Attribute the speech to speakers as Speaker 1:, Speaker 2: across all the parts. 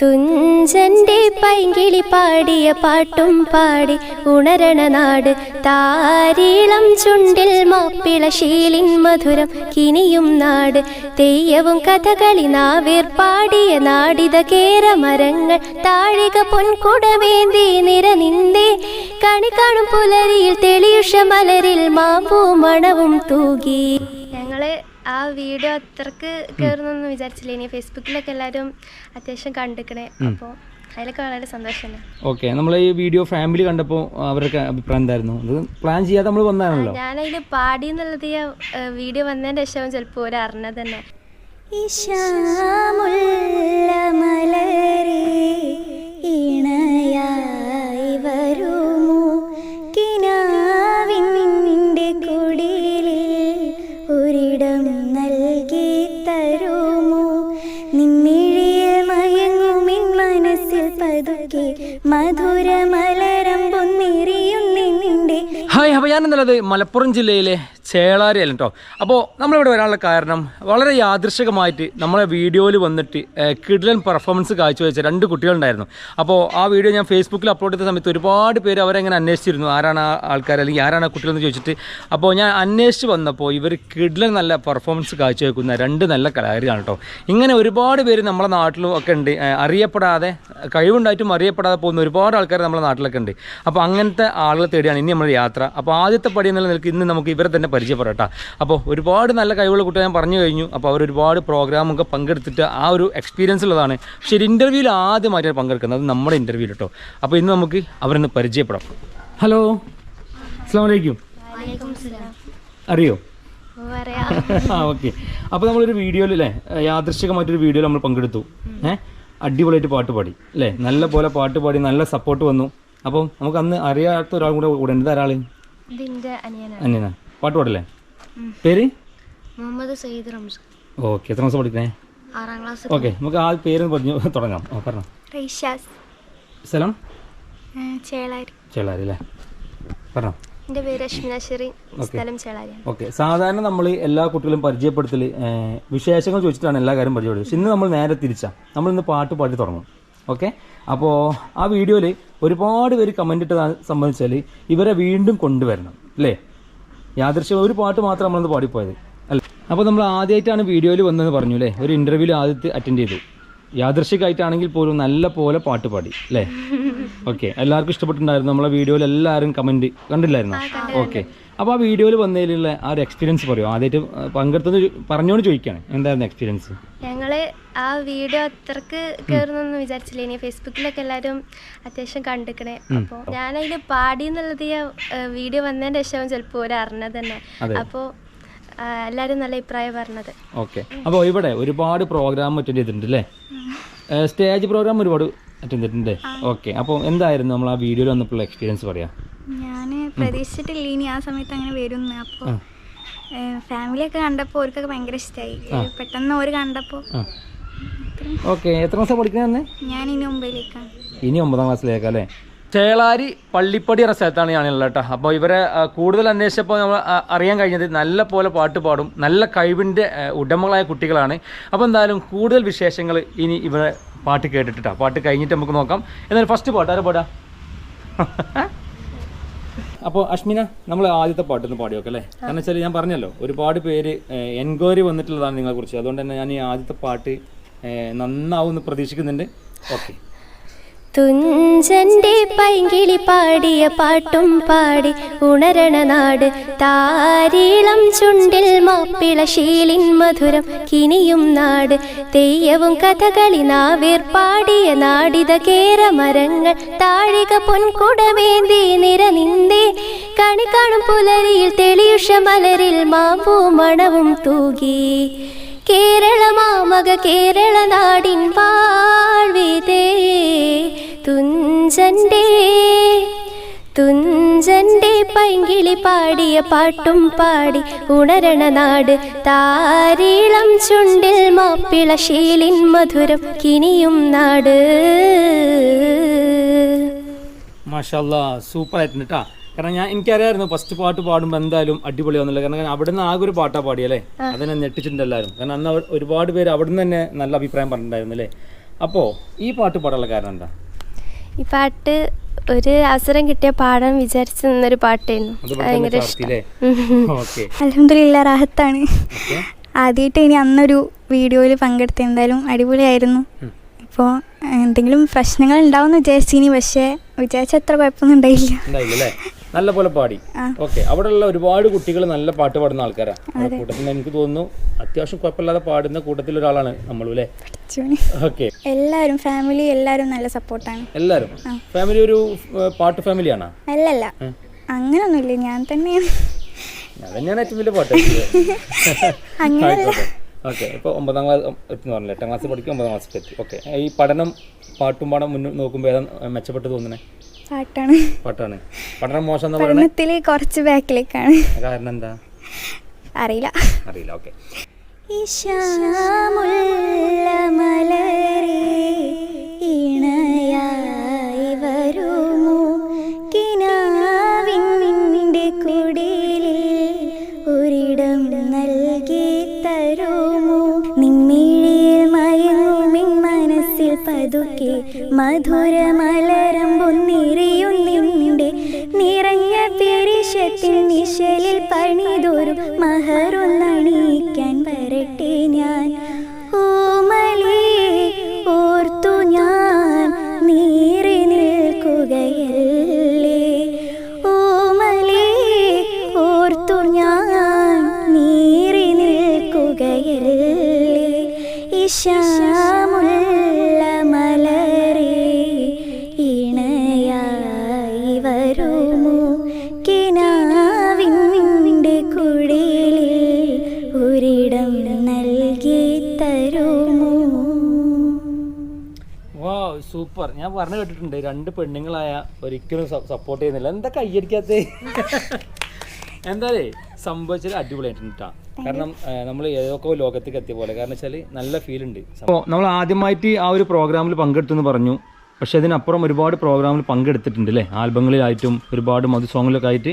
Speaker 1: തുഞ്ചന്റെ പൈങ്കിളി പാടിയ പാട്ടും പാടി ഉണരണ നാട് താരീളം ചുണ്ടിൽ മാപ്പിള ശീലിൻ മധുരം കിനിയും നാട് തെയ്യവും കഥകളി നാവേർ പാടിയ നാടിത കേരമരങ്ങൾ താഴിക പൊൻകുടവേന്തി നിരനിന്തേ കണി കാണും പുലരിയിൽ തെളിയുഷ മലരിൽ മാമ്പൂ മണവും തൂകി. ഞങ്ങള് ആ വീഡിയോ അത്രക്ക് കയറുന്നൊന്നും വിചാരിച്ചില്ല. ഇനി ഫേസ്ബുക്കിലൊക്കെ എല്ലാവരും അത്യാവശ്യം കണ്ടിക്കണേ, അപ്പോൾ അതിലൊക്കെ വളരെ സന്തോഷമാണ്.
Speaker 2: ഓക്കെ, നമ്മൾ ഈ വീഡിയോ ഫാമിലി കണ്ടപ്പോൾ അവരൊക്കെ അഭിപ്രായം എന്തായിരുന്നു? അത് പ്ലാൻ ചെയ്യാതെ നമ്മൾ വന്നാണല്ലോ.
Speaker 1: ഞാനതിൽ പാടി എന്നുള്ളത് വീഡിയോ വന്നതിൻ്റെ ശേഷം ചിലപ്പോൾ ഒരു അറിഞ്ഞത് തന്നെ.
Speaker 2: ഹായ്, അപ്പോൾ ഞാനെന്നുള്ളത് മലപ്പുറം ജില്ലയിലെ ചേളാരി അല്ല കേട്ടോ. അപ്പോൾ നമ്മളിവിടെ വരാനുള്ള കാരണം വളരെ യാദൃശികമായിട്ട് നമ്മളെ വീഡിയോയിൽ വന്നിട്ട് കിഡ്ലൻ പെർഫോമൻസ് കാഴ്ചവെച്ച 2 കുട്ടികളുണ്ടായിരുന്നു. അപ്പോൾ ആ വീഡിയോ ഞാൻ ഫേസ്ബുക്കിൽ അപ്ലോഡ് ചെയ്ത സമയത്ത് ഒരുപാട് പേര് അവരെങ്ങനെ അന്വേഷിച്ചിരുന്നു, ആരാണ് ആ ആൾക്കാർ അല്ലെങ്കിൽ ആരാണ് ആ കുട്ടികളെന്ന് ചോദിച്ചിട്ട്. അപ്പോൾ ഞാൻ അന്വേഷിച്ച് വന്നപ്പോൾ ഇവർ കിഡ്ലൻ നല്ല പെർഫോമൻസ് കാഴ്ചവെക്കുന്ന 2 നല്ല കലാകാരികളാണ് കേട്ടോ. ഇങ്ങനെ ഒരുപാട് പേര് നമ്മളെ നാട്ടിലും ഒക്കെ ഉണ്ട്, അറിയപ്പെടാതെ കഴിവുണ്ടായിട്ടും അറിയപ്പെടാതെ പോകുന്ന ഒരുപാട് ആൾക്കാർ നമ്മുടെ നാട്ടിലൊക്കെ ഉണ്ട്. അപ്പോൾ അങ്ങനത്തെ ആളുകളെ തേടിയാണ് ഇനി നമ്മുടെ യാത്ര. അപ്പോൾ ആദ്യത്തെ പടി എന്നുള്ള നിലയ്ക്ക് ഇന്ന് നമുക്ക് ഇവരെ തന്നെ പരിചയപ്പെടാം. അപ്പോൾ ഒരുപാട് നല്ല കഴിവുള്ള കുട്ടികൾ ഞാൻ പറഞ്ഞു കഴിഞ്ഞു. അപ്പോൾ അവർ ഒരുപാട് പ്രോഗ്രാമൊക്കെ പങ്കെടുത്തിട്ട് ആ ഒരു എക്സ്പീരിയൻസ് ഉള്ളതാണ്. പക്ഷേ ഒരു ഇൻ്റർവ്യൂവിൽ ആദ്യമായിട്ടാണ് പങ്കെടുക്കുന്നത്, അത് നമ്മുടെ ഇൻ്റർവ്യൂവിൽ കേട്ടോ. അപ്പോൾ ഇന്ന് നമുക്ക് അവരൊന്ന് പരിചയപ്പെടാം. ഹലോ, അസ്സലാമു അലൈക്കും. അറിയോ? ഓക്കെ. അപ്പോൾ നമ്മളൊരു വീഡിയോയിൽ അല്ലേ, യാദൃശ്ചികമായിട്ടൊരു വീഡിയോയിൽ നമ്മൾ പങ്കെടുത്തു. അടിപൊളിയായിട്ട് പാട്ട് പാടി അല്ലേ, നല്ല പോലെ പാട്ട് പാടി, നല്ല സപ്പോർട്ട് വന്നു. അപ്പോൾ നമുക്ക് അന്ന് അറിയാത്ത ഒരാൾ കൂടെ കൂടെ ഉണ്ട്. ഒരാൾ അനിയനാ പാട്ട് പാടല്ലേ? പേര്
Speaker 1: മുഹമ്മദ് സയ്യിദ് റംസ.
Speaker 2: ഓക്കെ, എത്ര മാസം പഠിക്കണേ?
Speaker 1: 6ാം ക്ലാസ്.
Speaker 2: ഓക്കെ, നമുക്ക് ആ പേര് പറഞ്ഞു തുടങ്ങാം. പറഞ്ഞോ. സ്ഥലം
Speaker 1: ചേളാരി.
Speaker 2: ചേളാരി അല്ലേ? പറഞ്ഞോ.
Speaker 1: എൻ്റെ പേര് അശ്മിന ഷെറി, സ്ഥലം ചേളാരി.
Speaker 2: ഓക്കെ, സാധാരണ നമ്മൾ എല്ലാ കുട്ടികളും പരിചയപ്പെടുത്തൽ വിശേഷങ്ങൾ ചോദിച്ചിട്ടാണ് എല്ലാ കാര്യം പരിചയപ്പെടുന്നത്. പക്ഷെ ഇന്ന് നമ്മൾ നേരെ തിരിച്ചാണ്, നമ്മളിന്ന് പാട്ട് പാടി തുടങ്ങും. ഓക്കെ, അപ്പോൾ ആ വീഡിയോയിൽ ഒരുപാട് പേര് കമൻ്റ് ഇട്ടത് സംബന്ധിച്ചാൽ ഇവരെ വീണ്ടും കൊണ്ടുവരണം അല്ലേ? യാദൃശ്യം ഒരു പാട്ട് മാത്രം നമ്മളൊന്ന് പാടിപ്പോയത് അല്ലേ? അപ്പോൾ നമ്മൾ ആദ്യമായിട്ടാണ് വീഡിയോയിൽ വന്നതെന്ന് പറഞ്ഞു അല്ലേ? ഒരു ഇൻ്റർവ്യൂവിൽ ആദ്യത്തെ അറ്റൻഡ് ചെയ്തു. യാദൃശ്ചികമായിട്ടാണെങ്കിൽ പോലും നല്ല പോലെ പാട്ട് പാടി അല്ലേ? ഓക്കെ, എല്ലാവർക്കും ഇഷ്ടപ്പെട്ടിട്ടുണ്ടായിരുന്നു. നമ്മളെ വീഡിയോയിൽ എല്ലാവരും കമൻറ്റ് കണ്ടില്ലായിരുന്നു? ഓക്കെ, അപ്പോൾ ആ വീഡിയോയിൽ വന്നതിലുള്ള ആ ഒരു എക്സ്പീരിയൻസ് പറയുമോ? ആദ്യമായിട്ട് പങ്കെടുത്തത് പറഞ്ഞോണ്ട് ചോദിക്കുകയാണ്, എന്തായിരുന്നു എക്സ്പീരിയൻസ്?
Speaker 1: ഞങ്ങള് ആ വീഡിയോ അത്രക്ക് കയറുന്നൊന്നും വിചാരിച്ചില്ല. ഇനി ഫേസ്ബുക്കിലൊക്കെ എല്ലാവരും അത്യാവശ്യം കണ്ടിക്കണേ, അപ്പോൾ ഞാനതിൽ പാടി എന്നുള്ളത് വീഡിയോ വന്നതിൻ്റെ ശേഷം ചിലപ്പോൾ ഒരു അറിഞ്ഞത് തന്നെ. അപ്പോൾ എല്ലാവരും നല്ല അഭിപ്രായം പറഞ്ഞത്.
Speaker 2: ഓക്കെ, അപ്പോൾ ഇവിടെ ഒരുപാട് പ്രോഗ്രാം അറ്റൻഡ് ചെയ്തിട്ടുണ്ട് അല്ലേ? സ്റ്റേജ് പ്രോഗ്രാം ഒരുപാട് അറ്റൻഡ് ചെയ്തിട്ടുണ്ട്. ഓക്കെ, അപ്പോൾ എന്തായിരുന്നു നമ്മൾ ആ വീഡിയോയിൽ വന്നപ്പോൾ എക്സ്പീരിയൻസ് പറയാം?
Speaker 3: ഞാൻ പ്രതീക്ഷിച്ചിട്ടില്ല ഇനി ആ സമയത്ത് അങ്ങനെ വരുന്നു. അപ്പോൾ ഫാമിലിയൊക്കെ കണ്ടപ്പോൾ അവർക്കൊക്കെ ഭയങ്കര ഇഷ്ടമായി. പെട്ടെന്ന് അവർ കണ്ടപ്പോൾ.
Speaker 2: ഓക്കെ, എത്ര മാസം പഠിക്കുന്നത്?
Speaker 3: ഞാൻ ഇനി 9ലേക്കാണ്.
Speaker 2: ഇനി 9ാം ക്ലാസ്സിലേക്കാണ് അല്ലേ? ചേളാരി പള്ളിപ്പടി എന്ന സ്ഥലത്താണ് ഞാനുള്ളത് കേട്ടോ. അപ്പോൾ ഇവരെ കൂടുതൽ അന്വേഷിച്ചപ്പോൾ നമ്മൾ അറിയാൻ കഴിഞ്ഞത് നല്ല പോലെ പാട്ട് പാടും, നല്ല കഴിവിൻ്റെ ഉടമകളായ കുട്ടികളാണ്. അപ്പോൾ എന്തായാലും കൂടുതൽ വിശേഷങ്ങൾ ഇനി ഇവരെ പാട്ട് കേട്ടിട്ടാ, പാട്ട് കഴിഞ്ഞിട്ട് നമുക്ക് നോക്കാം. എന്നാലും ഫസ്റ്റ് പാട്ട് ആരെ പാടാ? അപ്പോൾ അശ്മിന, നമ്മൾ ആദ്യത്തെ പാട്ടൊന്ന് പാടി നോക്കാം അല്ലേ? കാരണം വെച്ചാൽ ഞാൻ പറഞ്ഞല്ലോ ഒരുപാട് പേര് എൻക്വയറി വന്നിട്ടുള്ളതാണ് നിങ്ങളെക്കുറിച്ച്. അതുകൊണ്ട് തന്നെ ഞാൻ ഈ ആദ്യത്തെ പാട്ട് നന്നാവുമെന്ന് പ്രതീക്ഷിക്കുന്നുണ്ട്. ഓക്കെ.
Speaker 1: തുഞ്ചന്റെ പൈങ്കിളി പാടിയ പാട്ടും പാടി ഉണരണ നാട് താരീളം ചുണ്ടിൽ മാപ്പിള ശീലിൻ മധുരം കിനിയും നാട് തെയ്യവും കഥകളി നാവേർ പാടിയ നാടിത കേരമരങ്ങൾ താഴിക പൊൻകുടവേന്തി നിരനിന്തേ കണി കാണും പുലരിയിൽ തെളിയുഷ മലരിൽ മാമ്പൂ മണവും തൂകി. കേരള മാമക കേരള നാടിൻ വാഴ്വിതേ തുഞ്ചന്റെ പൈങ്കിളി പാടിയ പാട്ടും പാടി ഉണരണ നാട് താരീളം ചുണ്ടിൽ മാപ്പിള ശീലിൻ മധുരം കിനിയും നാട്.
Speaker 2: മാഷാല്ലാ, സൂപ്പർ ആയിട്ടുണ്ട് കേട്ടോ. കാരണം എനിക്കറിയായിരുന്നു ഫസ്റ്റ് പാട്ട് പാടുമ്പോൾ എന്തായാലും അടിപൊളിയാവുന്നില്ല. കാരണം അവിടെ നിന്ന് ആകെ ഒരു പാട്ടാ പാടിയല്ലേ, അതിനെ ഞെട്ടിച്ചിട്ടുണ്ട് എല്ലാവരും. കാരണം അന്ന് ഒരുപാട് പേര് അവിടെ നിന്ന് തന്നെ നല്ല അഭിപ്രായം പറഞ്ഞിട്ടുണ്ടായിരുന്നു അല്ലേ? അപ്പോൾ ഈ പാട്ട് പാടാനുള്ള കാരണം എന്താ?
Speaker 1: ഈ പാട്ട് ഒരു അവസരം കിട്ടിയ പാടാൻ വിചാരിച്ചു നിന്നൊരു പാട്ടായിരുന്നു. ഭയങ്കര ഇഷ്ടം.
Speaker 3: അൽഹംദുലില്ലാ റാഹത്താണ്. ആദ്യമായിട്ട് ഇനി അന്നൊരു വീഡിയോയിൽ പങ്കെടുത്ത എന്തായാലും അടിപൊളിയായിരുന്നു. ഇപ്പോൾ എന്തെങ്കിലും പ്രശ്നങ്ങൾ ഉണ്ടാവുമെന്ന് വിചാരിച്ചിനി, പക്ഷേ വിചാരിച്ച അത്ര കുഴപ്പമൊന്നും ഉണ്ടായില്ല.
Speaker 2: നല്ല പോലെ പാടി. ഓക്കെ, അവിടെയുള്ള ഒരുപാട് കുട്ടികൾ നല്ല പാട്ട് പാടുന്ന ആൾക്കാരാണ്. കൂട്ടത്തിൽ എനിക്ക് തോന്നുന്നു അത്യാവശ്യം കുഴപ്പമില്ലാതെ പാടുന്ന കൂട്ടത്തിൽ ഒരാളാണ് നമ്മളും അല്ലേ? ഓക്കെ, എല്ലാവരും
Speaker 3: ഫാമിലി എല്ലാവരും നല്ല സപ്പോർട്ടാണ്.
Speaker 2: എല്ലാവരും ഫാമിലി ഒരു പാട്ട് ഫാമിലിയാണോ?
Speaker 3: അല്ലല്ല, അങ്ങനൊന്നുമില്ല, ഞാൻ തന്നെയാണ്
Speaker 2: ഏറ്റവും വലിയ പാട്ട്. ഓക്കെ, ഇപ്പോൾ 9ാം ക്ലാസ് എത്തി പറഞ്ഞില്ല, 8ാം ക്ലാസ് പഠിക്കും, 9ാം ക്ലാസ്സിൽ എത്തി. ഓക്കെ, ഈ പഠനം പാട്ടും പാടാൻ മുന്നോട്ട് നോക്കുമ്പോൾ ഏതാ മെച്ചപ്പെട്ട് തോന്നുന്നത്? പാട്ടാണ്. പഠനം മോശം എന്ന് പറയുന്നത്
Speaker 3: കുറച്ച് ബാക്കിലേക്കാണ്.
Speaker 2: കാരണം എന്താ
Speaker 3: അറിയില്ല.
Speaker 2: ഓക്കെ.
Speaker 3: മധുരമലരമ്പൊന്നിരിയുന്നിന്റെ നിറഞ്ഞ പെരിശത്തിൻ നിശലിൽ പണിതൊരു മഹറൊന്നണിയിക്കാൻ വരട്ടെ ഞാൻ. ഓമലേ ഓർത്തു ഞാൻ നീറി നിൽക്കുകയല്ലേ, ഓമലേ ഓർത്തു ഞാൻ നീറി നിൽക്കുകയല്ലേ, ഇശാമുൽ
Speaker 2: സൂപ്പർ. ഞാൻ പറഞ്ഞു കേട്ടിട്ടുണ്ട് 2 പെണ്ണുങ്ങളായ ഒരിക്കലും സപ്പോർട്ട് ചെയ്യുന്നില്ല. എന്താ കയ്യടിക്കാത്തേ? എന്തായാലേ സംഭവിച്ചാൽ അടിപൊളിയായിട്ടാ. കാരണം നമ്മൾ ഏതൊക്കെ ലോകത്തേക്ക് എത്തിയ പോലെ. കാരണം വെച്ചാൽ നല്ല ഫീൽ ഉണ്ട്. അപ്പോൾ നമ്മൾ ആദ്യമായിട്ട് ആ ഒരു പ്രോഗ്രാമിൽ പങ്കെടുത്തു എന്ന് പറഞ്ഞു. പക്ഷേ അതിനപ്പുറം ഒരുപാട് പ്രോഗ്രാമിൽ പങ്കെടുത്തിട്ടുണ്ട് അല്ലേ? ആൽബങ്ങളിലായിട്ടും ഒരുപാട് മധു സോങ്ങിലൊക്കെ ആയിട്ട്.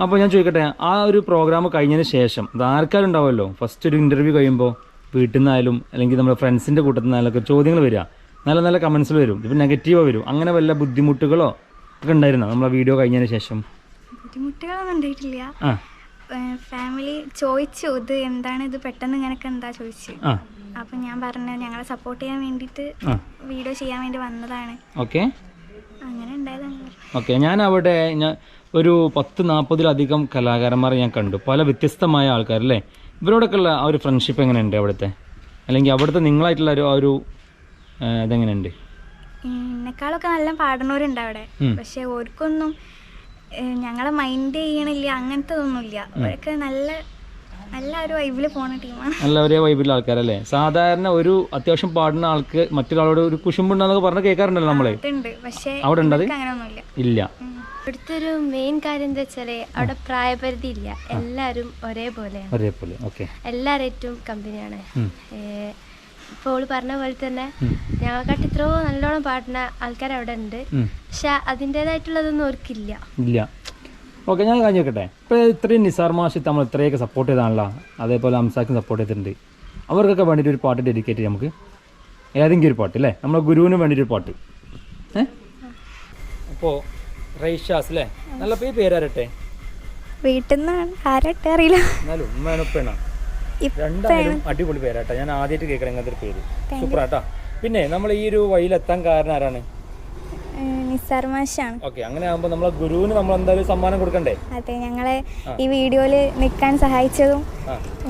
Speaker 2: അപ്പോൾ ഞാൻ ചോദിക്കട്ടെ, ആ ഒരു പ്രോഗ്രാം കഴിഞ്ഞതിന് ശേഷം അത് ആർക്കാരും ഉണ്ടാവുമല്ലോ, ഫസ്റ്റ് ഒരു ഇൻ്റർവ്യൂ കഴിയുമ്പോൾ വീട്ടിൽ നിന്നായാലും അല്ലെങ്കിൽ നമ്മുടെ ഫ്രണ്ട്സിൻ്റെ കൂട്ടത്തിൽ നിന്നായാലൊക്കെ ചോദ്യങ്ങൾ വരിക, നല്ല നല്ല കമൻസിൽ വരും, ഇപ്പം നെഗറ്റീവോ വരും. അങ്ങനെ വല്ല ബുദ്ധിമുട്ടുകളോ ഒക്കെ ഉണ്ടായിരുന്നോ നമ്മളെ വീഡിയോ കഴിഞ്ഞതിന് ശേഷം?
Speaker 3: ബുദ്ധിമുട്ടുകളൊന്നും ഉണ്ടായിട്ടില്ല. ഫാമിലി ചോദിച്ചു ഇത് എന്താണ്, ഇത് പെട്ടെന്ന് ഇങ്ങനൊക്കെ എന്താ ചോദിച്ചു. അപ്പം ഞാൻ പറഞ്ഞു ഞങ്ങളെ സപ്പോർട്ട് ചെയ്യാൻ വേണ്ടിയിട്ട് വീഡിയോ ചെയ്യാൻ വേണ്ടി വന്നതാണ്.
Speaker 2: ഓക്കെ,
Speaker 3: അങ്ങനെ ഉണ്ടായതാണ്.
Speaker 2: ഓക്കെ, ഞാൻ അവിടെ ഒരു 10-40 കലാകാരന്മാരെ ഞാൻ കണ്ടു, പല വ്യത്യസ്തമായ ആൾക്കാരല്ലേ. ഇവരോടൊക്കെ ഉള്ള ആ ഒരു ഫ്രണ്ട്ഷിപ്പ് എങ്ങനെയുണ്ട് അവിടുത്തെ? അല്ലെങ്കിൽ അവിടുത്തെ നിങ്ങളായിട്ടുള്ള ഒരു ഇതെങ്ങനെയുണ്ട്?
Speaker 3: എന്നെക്കാളൊക്കെ നല്ല പാടുന്നവരുണ്ട് അവിടെ, പക്ഷെ ഓർക്കൊന്നും ഞങ്ങളെ മൈൻഡ് ചെയ്യണില്ല, അങ്ങനത്തെ ഒന്നുമില്ല. അവരൊക്കെ നല്ല നല്ല ഒരു വൈബിൽ പോകുന്ന ടീമാണ്. നല്ല ഒരേ വൈബിലുള്ള ആൾക്കാരല്ലേ? സാധാരണ ഒരു അത്യാവശ്യം പാടുന്ന ആൾക്ക് മറ്റൊരാളോട് ഒരു കുശുമ്പുണ്ടെന്നൊക്കെ പറഞ്ഞ് കേൾക്കാറുണ്ടല്ലോ നമ്മള്. പക്ഷേ അവിടെ ഉണ്ടത് ഇല്ല.
Speaker 1: ഇവിടുത്തെ ഒരു മെയിൻ കാര്യം എന്താ വെച്ചാല് അവിടെ പ്രായപരിധി ഇല്ല, എല്ലാരും ഒരേപോലെ.
Speaker 2: ഓക്കെ,
Speaker 1: എല്ലാരേറ്റും കമ്പനിയാണ്. ഇപ്പോൾ പറഞ്ഞ പോലെ തന്നെ ഞങ്ങളെക്കാട്ട് ഇത്രയോ നല്ലോണം പാടുന്ന ആൾക്കാർ അവിടെ ഉണ്ട്, പക്ഷെ അതിൻ്റെതായിട്ടുള്ളതൊന്നും അവർക്കില്ല.
Speaker 2: ഓക്കെ, ഞാൻ കാര്യം നോക്കട്ടെ. ഇപ്പോൾ ഇത്രയും നിസാർ മാഷ് നമ്മൾ ഇത്രയൊക്കെ സപ്പോർട്ട് ചെയ്താണല്ലോ, അതേപോലെ അംസാക്കും സപ്പോർട്ട് ചെയ്തിട്ടുണ്ട്. അവർക്കൊക്കെ വേണ്ടിയിട്ട് ഒരു പാട്ട് ഡെഡിക്കേറ്റ് ചെയ്യാം നമുക്ക്, ഏതെങ്കിലും ഒരു പാട്ട് അല്ലേ, നമ്മളെ ഗുരുവിന് വേണ്ടിയിട്ടൊരു പാട്ട്. അപ്പോൾ റൈഷാസ് അല്ലേ, നല്ല പേരാരട്ടെ?
Speaker 3: വീട്ടിൽ നിന്നാണ്, ആരട്ടെ അറിയില്ല.
Speaker 2: എന്നാലും ഉമ്മേനൊപ്പേണ രണ്ടായാലും അടിപൊളി പേരാട്ടാ. ഞാൻ ആദ്യമായിട്ട് കേൾക്കണം ഇങ്ങനത്തെ ഒരു പേര്, സൂപ്പറാട്ടാ. പിന്നെ നമ്മൾ ഈ ഒരു വഴിയിലെത്താൻ കാരണം ആരാണ്?
Speaker 3: നിസാർ മാഷാണ്.
Speaker 2: ഓക്കെ, അങ്ങനെ ആകുമ്പോൾ നമ്മളെ ഗുരുവിന് നമ്മൾ എന്തായാലും സമ്മാനം കൊടുക്കണ്ടേ?
Speaker 3: അതെ, ഞങ്ങളെ ഈ വീഡിയോയിൽ നിൽക്കാൻ സഹായിച്ചതും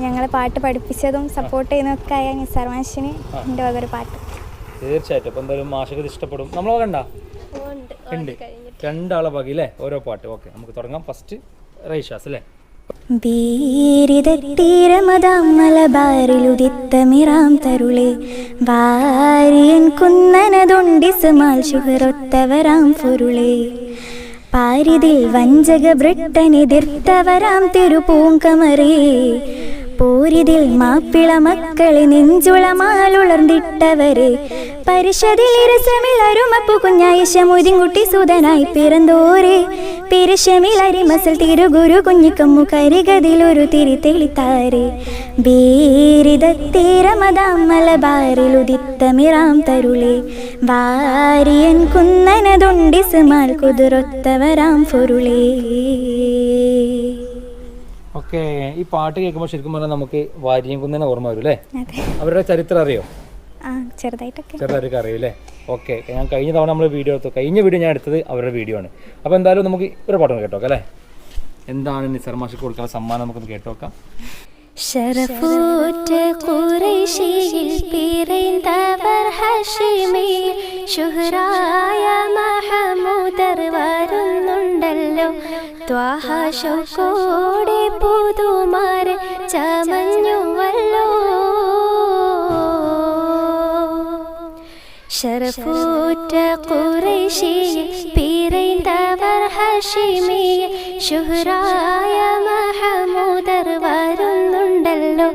Speaker 3: ഞങ്ങളെ പാട്ട് പഠിപ്പിച്ചതും സപ്പോർട്ട് ചെയ്യുന്നതൊക്കെ ആയ നിസാർ മാഷിന് എൻ്റെ വക ഒരു പാട്ട്.
Speaker 2: തീർച്ചയായിട്ടും. അപ്പോൾ എന്തായാലും മാഷക്ക് ഇഷ്ടപ്പെടും. നമ്മളെ വക ഉണ്ട് 2 വകയില്ലേ ഓരോ പാട്ട്. ഓക്കെ, നമുക്ക് തുടങ്ങാം. ഫസ്റ്റ് റൈഷാസ് അല്ലേ?
Speaker 3: മലബാറിലുദിത്തമിറാം തരുളെ വാരിയൻ കുന്നനതൊണ്ടിസമാൽ ശുഹറൊത്തവരാം പൊരുളെ പാരിതിൽ വഞ്ചക ബ്രിട്ടനെതിർത്തവരാം തിരുപൂങ്കമരേ പോരിതിൽ മാപ്പിള മക്കളെ നെഞ്ചുളമാലുളർന്നിട്ടവര് പരിഷതിലിരസമിൽ അരുമപ്പു കുഞ്ഞായ ശമുദിൻകുട്ടി സുതനായി പിറന്തോരെ പിരശമിൽ അരിമസൽ തിരുഗുരു കുഞ്ഞിക്കമ്മു കരികതിലൊരു തിരി തെളിത്താരെ ബേരിതത്തേരമതാം മലബാറിലുദിത്തമിറാം തരുളെ വാരിയൻ കുന്നനതൊണ്ടിസുമാൽ കുതിരൊത്തവരാം പൊരുളേ.
Speaker 2: ഓക്കെ, ഈ പാട്ട് കേൾക്കുമ്പോൾ ശരിക്കും പറഞ്ഞാൽ നമുക്ക് വാര്യംകുന്നനെ ഓർമ്മ വരും അല്ലേ? അവരുടെ ചരിത്രം അറിയോ? ചെറുതായിട്ടൊക്കെ അറിയും അല്ലേ? ഓക്കെ, ഞാൻ കഴിഞ്ഞ തവണ നമ്മൾ വീഡിയോ എടുത്തു. കഴിഞ്ഞ വീഡിയോ ഞാൻ എടുത്തത് അവരുടെ വീഡിയോ ആണ്. അപ്പോൾ എന്തായാലും നമുക്ക് ഒരു പാട്ടൊന്ന് കേട്ടോക്കാം അല്ലേ? എന്താണ് നിസാർ മാഷിക്ക് കൊടുക്കാനുള്ള സമ്മാനം നമുക്കൊന്ന് കേട്ടോക്കാം.
Speaker 1: ഷറഫൂറ്റ ഖുറൈശിയിൽ പിറந்தவர் ഹശീമിൽ ശുഹ്റായ മഹമൂദർ വരുന്നുണ്ടല്ലോ. ത്വാഹ ശൗക്കോടെ പുതുമാർ ചമഞ്ഞുവല്ലോ. ഷറഫൂറ്റ ഖുറൈശിയിൽ പിറந்தவர் ഹശീമിൽ ശുഹ്റായ മഹമൂദർ വരുന്നുണ്ടല്ലോ.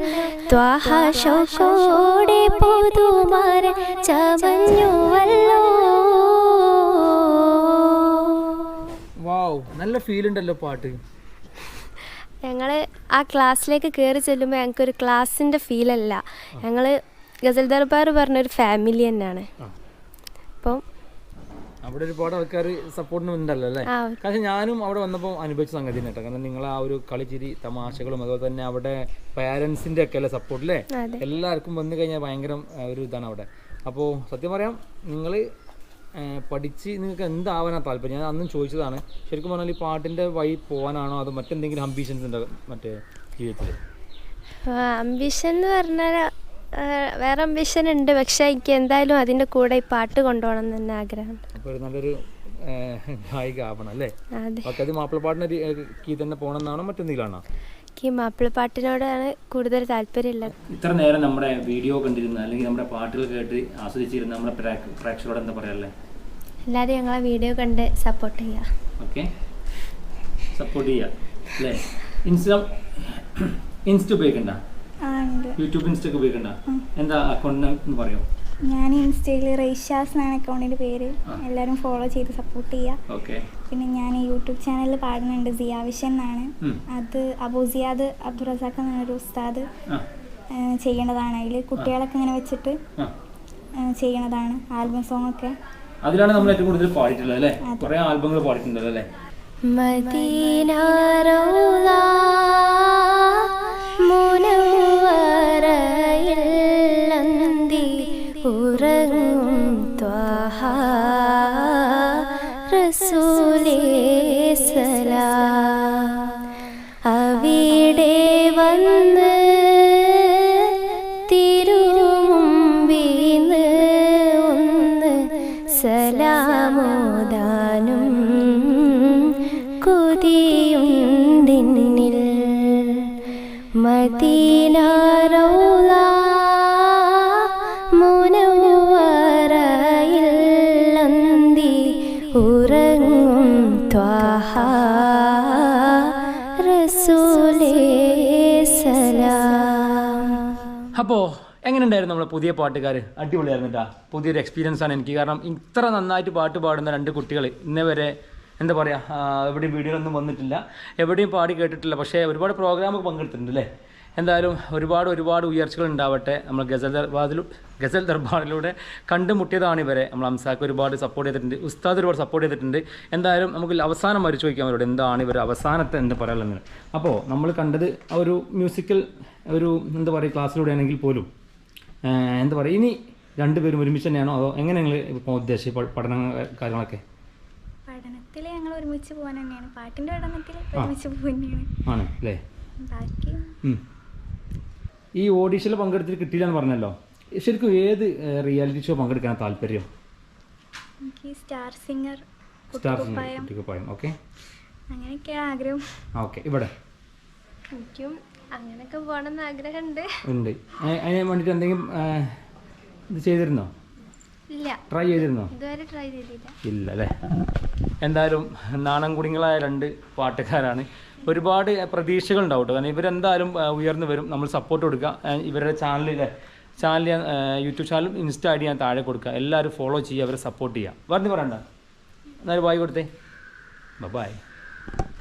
Speaker 1: ത്വാഹ ശൗക്കോടെ പുതുമാർ ചമഞ്ഞുവല്ലോ.
Speaker 2: വാവ്, നല്ല ഫീൽ ഉണ്ടല്ലോ പാട്ട്.
Speaker 1: ഞങ്ങൾ ആ ക്ലാസ്സിലേക്ക് കയറി ചെല്ലുമ്പോൾ ഞങ്ങൾക്കൊരു ക്ലാസ്സിൻ്റെ ഫീലല്ല, ഞങ്ങൾ ഗസൽ ദർബാർ പറഞ്ഞൊരു ഫാമിലി തന്നെയാണ്. അപ്പം
Speaker 2: അവിടെ ഒരുപാട് ആൾക്കാർ സപ്പോർട്ടിന് ഉണ്ടല്ലോ അല്ലേ? കാരണം ഞാനും അവിടെ വന്നപ്പോൾ അനുഭവിച്ച സംഗതി കേട്ടോ. കാരണം നിങ്ങൾ ആ ഒരു കളിച്ചിരി തമാശകളും അതുപോലെ തന്നെ അവിടെ പാരൻസിൻ്റെ ഒക്കെ അല്ലേ സപ്പോർട്ട് അല്ലേ? എല്ലാവർക്കും വന്നു കഴിഞ്ഞാൽ ഭയങ്കര ഒരു ഇതാണ് അവിടെ. അപ്പോൾ സത്യം പറയാം, നിങ്ങൾ പഠിച്ച് നിങ്ങൾക്ക് എന്താവാനാണ് താല്പര്യം? ഞാൻ അന്നും ചോദിച്ചതാണ്. ശരിക്കും പറഞ്ഞാൽ ഈ പാട്ടിൻ്റെ വഴി പോകാനാണോ അതോ മറ്റെന്തെങ്കിലും അംബീഷൻസ് ഉണ്ടോ മറ്റേ ജീവിതത്തിൽ?
Speaker 1: അംബിഷൻ എന്ന് പറഞ്ഞാൽ വേറെ അംബിഷൻ ഉണ്ട്, പക്ഷേ എനിക്ക് എന്തായാലും അതിൻ്റെ കൂടെ ഈ പാട്ട് കൊണ്ടുപോകണം എന്ന് തന്നെ ആഗ്രഹമുണ്ട്.
Speaker 2: അപ്പോൾ ഒരു നല്ലൊരു ഗായിക ആവണം അല്ലേ? ഓക്കെ, അത് മാപ്പിളപ്പാട്ടിന് കീ തന്നെ പോകണമെന്നാണോ മറ്റെന്തെങ്കിലാണോ?
Speaker 1: എനിക്ക് മാപ്പിളപ്പാട്ടിനോടാണ് കൂടുതൽ താല്പര്യമുള്ളത്.
Speaker 2: ഇത്ര നേരം നമ്മുടെ വീഡിയോ കണ്ടിരുന്ന അല്ലെങ്കിൽ നമ്മുടെ പാട്ടുകൾ കേട്ട് ആസ്വദിച്ചിരുന്ന നമ്മുടെ പ്രേക്ഷകരോട് എന്താ പറയാല്ലേ?
Speaker 1: എല്ലാവരും ഞങ്ങളെ വീഡിയോ കണ്ട് സപ്പോർട്ട് ചെയ്യുക.
Speaker 2: ഓക്കെ, സപ്പോർട്ട് ചെയ്യുക അല്ലേ? ഇൻസ്റ്റ ഉപയോഗിക്കണ്ട? യൂട്യൂബ് ഇൻസ്റ്റ ഒക്കെ ഉപയോഗിക്കണ്ട? എന്താ അക്കൗണ്ട് എന്ന് പറയോ?
Speaker 3: ഞാൻ ഇൻസ്റ്റയിൽ റൈഷാസ് എന്നാണ് അക്കൗണ്ടിൻ്റെ പേര്. എല്ലാവരും ഫോളോ ചെയ്ത് സപ്പോർട്ട് ചെയ്യുക. പിന്നെ ഞാൻ യൂട്യൂബ് ചാനലിൽ പാടുന്നുണ്ട്, സിയാവിഷൻ എന്നാണ്. അത് അബൂസിയാദ് അബ്ദുറസാഖ് എന്നൊരു ഉസ്താദ് ചെയ്യേണ്ടതാണ്. അതിൽ കുട്ടികളൊക്കെ ഇങ്ങനെ വെച്ചിട്ട് ചെയ്യണതാണ് ആൽബം സോങ് ഒക്കെ.
Speaker 2: അതിലാണ് നമ്മൾ ഏറ്റവും കൂടുതൽ പാടിയിട്ടുള്ളത് അല്ലേ? കുറേ ആൽബങ്ങൾ പാടിയിട്ടുണ്ടല്ലോ അല്ലേ?
Speaker 1: മദീന റൗള മുനവ്വറയിൽ അന്തി ഉറങ്ങും ത്വാഹ റസൂലേ സലാം. അവിടെ വന്ന് തിരുമുമ്പിന്ന് ഒന്ന് സലാമോദാനും കൊതിയുണ്ടിന്നിൽ. മദീന റൗള മുനവ്വറയിൽ അന്തി ഉറങ്ങും ത്വാഹ റസൂലേ സലാം.
Speaker 2: അപ്പോൾ എങ്ങനെയുണ്ടായിരുന്നു നമ്മളെ പുതിയ പാട്ടുകാർ? അടിപൊളിയായിരുന്നു കേട്ടോ. പുതിയൊരു എക്സ്പീരിയൻസ് ആണ് എനിക്ക്. കാരണം ഇത്ര നന്നായിട്ട് പാട്ട് പാടുന്ന രണ്ട് കുട്ടികൾ ഇന്നേ വരെ എന്താ പറയുക, എവിടെയും വീഡിയോയിലൊന്നും വന്നിട്ടില്ല, എവിടെയും പാടി കേട്ടിട്ടില്ല. പക്ഷേ ഒരുപാട് പ്രോഗ്രാമൊക്കെ പങ്കെടുത്തിട്ടുണ്ട് അല്ലേ? എന്തായാലും ഒരുപാട് ഉയർച്ചകൾ ഉണ്ടാവട്ടെ. നമ്മൾ ഗസൽ ദർബാറിലൂടെ കണ്ടുമുട്ടിയതാണ് ഇവരെ. നമ്മൾ അംസാക്ക് ഒരുപാട് സപ്പോർട്ട് ചെയ്തിട്ടുണ്ട്, ഉസ്താദ് ഒരുപാട് സപ്പോർട്ട് ചെയ്തിട്ടുണ്ട്. എന്തായാലും നമുക്ക് അവസാനം വരെ ചോദിക്കാൻ അവരോട് എന്താണ് ഇവർ അവസാനത്തെ എന്താ പറയാനുള്ളത്. അപ്പോൾ നമ്മൾ കണ്ടത് ഒരു മ്യൂസിക്കൽ ഒരു എന്താ പറയുക ക്ലാസ്സിലൂടെ ആണെങ്കിൽ പോലും എന്താ പറയുക, ഇനി രണ്ടുപേരും ഒരുമിച്ച് തന്നെയാണോ അതോ എങ്ങനെ നിങ്ങൾ ഇപ്പോൾ ഉദ്ദേശിച്ച പഠന കാര്യങ്ങളൊക്കെ?
Speaker 3: പഠനത്തിൽ ഞങ്ങൾ ഒരുമിച്ച് പോകാൻ തന്നെയാണ്. പാട്ടിൻ്റെ പഠനത്തിൽ ഒരുമിച്ച് പോകാനാണ്
Speaker 2: ആണ് അല്ലേ?
Speaker 3: ബാക്കി
Speaker 2: ഈ ഓഡീഷനിൽ പങ്കെടുത്തിട്ട് കിട്ടിയില്ല എന്ന് പറഞ്ഞല്ലോ. ശരിക്കും ഏത് റിയാലിറ്റി ഷോ പങ്കെടുക്കാനാണ് താല്പര്യം?
Speaker 3: എനിക്ക് സ്റ്റാർ സിംഗർ,
Speaker 2: കുട്ടിക്കുപ്പായം. ഓക്കെ,
Speaker 3: അങ്ങനെയൊക്കെയാണ് ആഗ്രഹം.
Speaker 2: ഓക്കെ, ഇവിടെ
Speaker 1: എനിക്കും അങ്ങനെയൊക്കെ പോകണമെന്ന് ആഗ്രഹമുണ്ട്.
Speaker 2: ഉണ്ട്. അതിന് വേണ്ടിയിട്ട് എന്തെങ്കിലും ഇത് ചെയ്തിരുന്നോ?
Speaker 1: ഇല്ല,
Speaker 2: ട്രൈ ചെയ്തിരുന്നോ?
Speaker 1: ഇതുവരെ ട്രൈ ചെയ്തില്ല.
Speaker 2: ഇല്ല അല്ലേ? എന്തായാലും നാണം കുടിങ്ങളായ 2 പാട്ടുകാരാണ്. ഒരുപാട് പ്രതീക്ഷകളുണ്ടാവും കേട്ടോ. കാരണം ഇവരെന്തായാലും ഉയർന്നു വരും. നമ്മൾ സപ്പോർട്ട് കൊടുക്കുക. ഇവരുടെ ചാനൽ യൂട്യൂബ് ചാനലും ഇൻസ്റ്റ ഐ ഡി ഞാൻ താഴെ കൊടുക്കുക. എല്ലാവരും ഫോളോ ചെയ്യുക, അവരെ സപ്പോർട്ട് ചെയ്യുക. പറഞ്ഞു പറയണ്ട, എന്നാലും ബായ് കൊടുത്തേ. ബൈ.